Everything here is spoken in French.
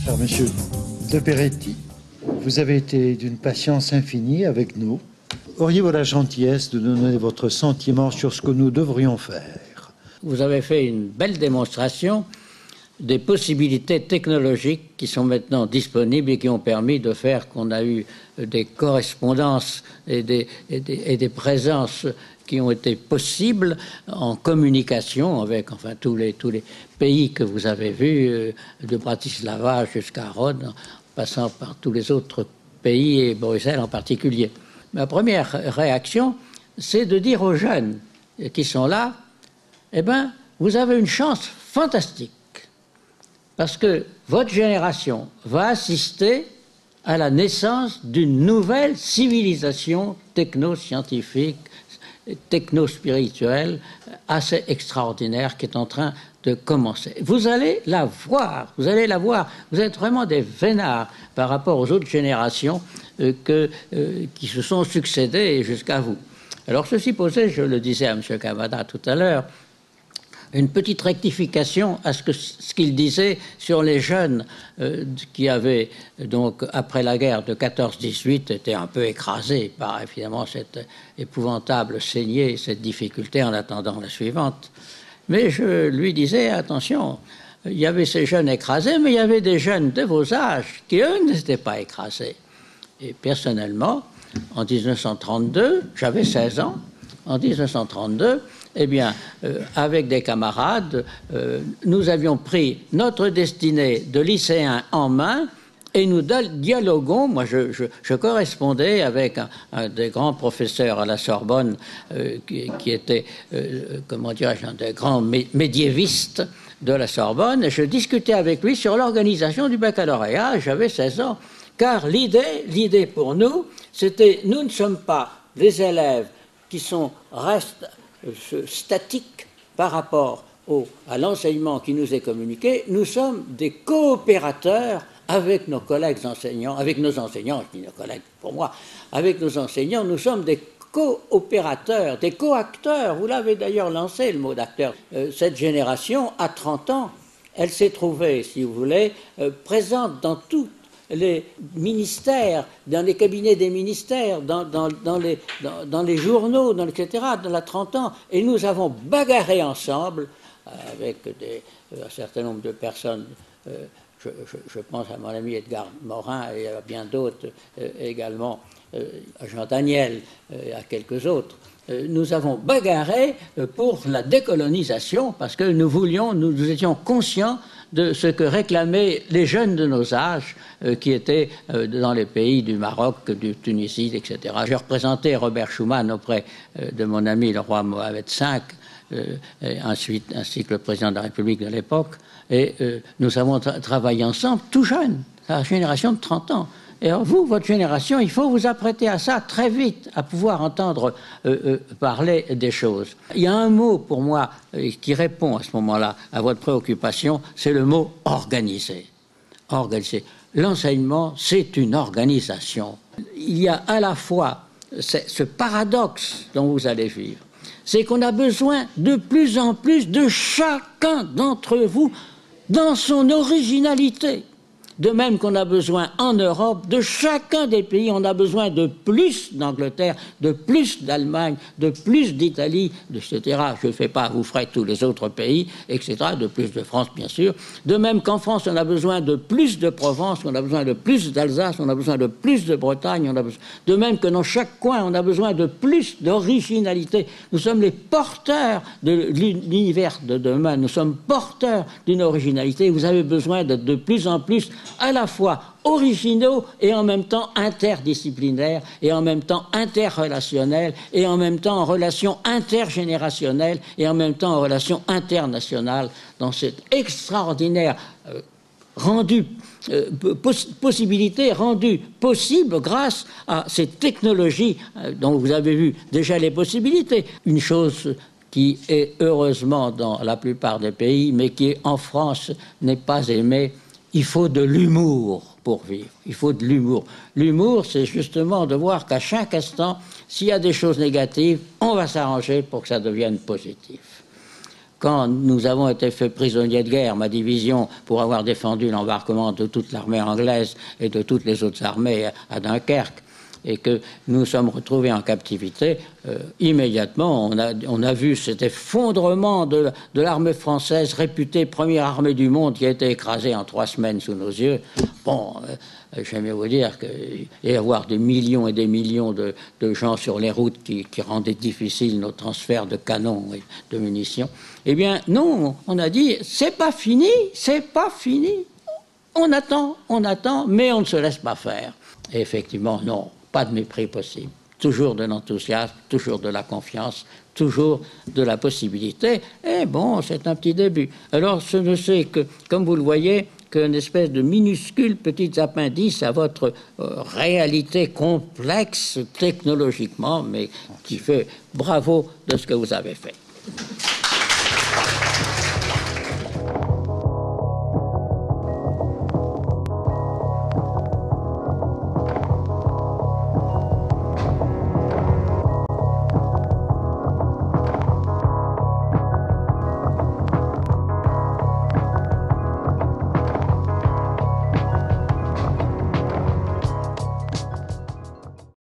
Cher monsieur de Peretti, vous avez été d'une patience infinie avec nous. Auriez-vous la gentillesse de nous donner votre sentiment sur ce que nous devrions faire? Vous avez fait une belle démonstration des possibilités technologiques qui sont maintenant disponibles et qui ont permis de faire qu'on a eu des correspondances et des présences qui ont été possibles en communication avec tous les pays que vous avez vus, de Bratislava jusqu'à Rhodes, en passant par tous les autres pays et Bruxelles en particulier. Ma première réaction, c'est de dire aux jeunes qui sont là, eh bien, vous avez une chance fantastique, parce que votre génération va assister à la naissance d'une nouvelle civilisation techno-scientifique, techno-spirituelle, assez extraordinaire qui est en train de commencer. Vous allez la voir, vous allez la voir. Vous êtes vraiment des vénards par rapport aux autres générations qui se sont succédées jusqu'à vous. Alors, ceci posé, je le disais à M. Cavada tout à l'heure, une petite rectification à ce qu'il disait sur les jeunes qui avaient, donc, après la guerre de 14-18, été un peu écrasés par, évidemment, cette épouvantable saignée, cette difficulté en attendant la suivante. Mais je lui disais, attention, il y avait ces jeunes écrasés, mais il y avait des jeunes de vos âges qui, eux, n'étaient pas écrasés. Et personnellement, en 1932, j'avais 16 ans, en 1932, eh bien, avec des camarades, nous avions pris notre destinée de lycéens en main et nous dialoguons. Moi, je correspondais avec un des grands professeurs à la Sorbonne qui était, comment dirais-je, un des grands médiévistes de la Sorbonne, et je discutais avec lui sur l'organisation du baccalauréat. J'avais 16 ans, car l'idée pour nous, c'était, nous ne sommes pas des élèves qui restent statiques par rapport à l'enseignement qui nous est communiqué. Nous sommes des coopérateurs avec nos collègues enseignants, avec nos enseignants, je dis nos collègues pour moi, avec nos enseignants, nous sommes des coopérateurs, des co-acteurs. Vous l'avez d'ailleurs lancé, le mot d'acteur. Cette génération, à 30 ans, elle s'est trouvée, si vous voulez, présente dans tous les ministères, dans les cabinets des ministères, dans les journaux, etc., dans la 30 ans. Et nous avons bagarré ensemble avec un certain nombre de personnes. Je pense à mon ami Edgar Morin et à bien d'autres également, à Jean Daniel et à quelques autres. Nous avons bagarré pour la décolonisation parce que nous étions conscients de ce que réclamaient les jeunes de nos âges qui étaient dans les pays du Maroc, du Tunisie, etc. J'ai représenté Robert Schuman auprès de mon ami le roi Mohamed V, ainsi que le président de la République de l'époque, et nous avons travaillé ensemble tout jeunes, la génération de 30 ans. Et alors vous, votre génération, il faut vous apprêter à ça très vite, à pouvoir entendre parler des choses. Il y a un mot pour moi qui répond à ce moment-là à votre préoccupation, c'est le mot organisé. Organisé. L'enseignement, c'est une organisation. Il y a à la fois ce paradoxe dont vous allez vivre, c'est qu'on a besoin de plus en plus de chacun d'entre vous dans son originalité. De même qu'on a besoin en Europe, de chacun des pays, on a besoin de plus d'Angleterre, de plus d'Allemagne, de plus d'Italie, etc. Je ne fais pas, vous ferez tous les autres pays, etc., de plus de France, bien sûr. De même qu'en France, on a besoin de plus de Provence, on a besoin de plus d'Alsace, on a besoin de plus de Bretagne, de même que dans chaque coin, on a besoin de plus d'originalité. Nous sommes les porteurs de l'univers de demain, nous sommes porteurs d'une originalité. Vous avez besoin d'être de plus en plus à la fois originaux et en même temps interdisciplinaires et en même temps interrelationnels et en même temps en relation intergénérationnelle et en même temps en relation internationale dans cette extraordinaire possibilité rendue possible grâce à ces technologies dont vous avez vu déjà les possibilités. Une chose qui est heureusement dans la plupart des pays mais qui en France n'est pas aimée. Il faut de l'humour pour vivre. Il faut de l'humour. L'humour, c'est justement de voir qu'à chaque instant, s'il y a des choses négatives, on va s'arranger pour que ça devienne positif. quand nous avons été faits prisonniers de guerre, ma division, pour avoir défendu l'embarquement de toute l'armée anglaise et de toutes les autres armées à Dunkerque, et que nous sommes retrouvés en captivité, immédiatement, on a vu cet effondrement de l'armée française, réputée première armée du monde, qui a été écrasée en 3 semaines sous nos yeux. Bon, j'aime vous dire qu'il y avoir des millions et des millions de gens sur les routes qui rendaient difficile nos transferts de canons et de munitions. Eh bien, non, on a dit, c'est pas fini, c'est pas fini. On attend, mais on ne se laisse pas faire. Et effectivement, non. Pas de mépris possible. Toujours de l'enthousiasme, toujours de la confiance, toujours de la possibilité. Et bon, c'est un petit début. Alors, ce ne c'est que, comme vous le voyez, qu'une espèce de minuscule petit appendice à votre réalité complexe technologiquement, mais qui fait bravo de ce que vous avez fait.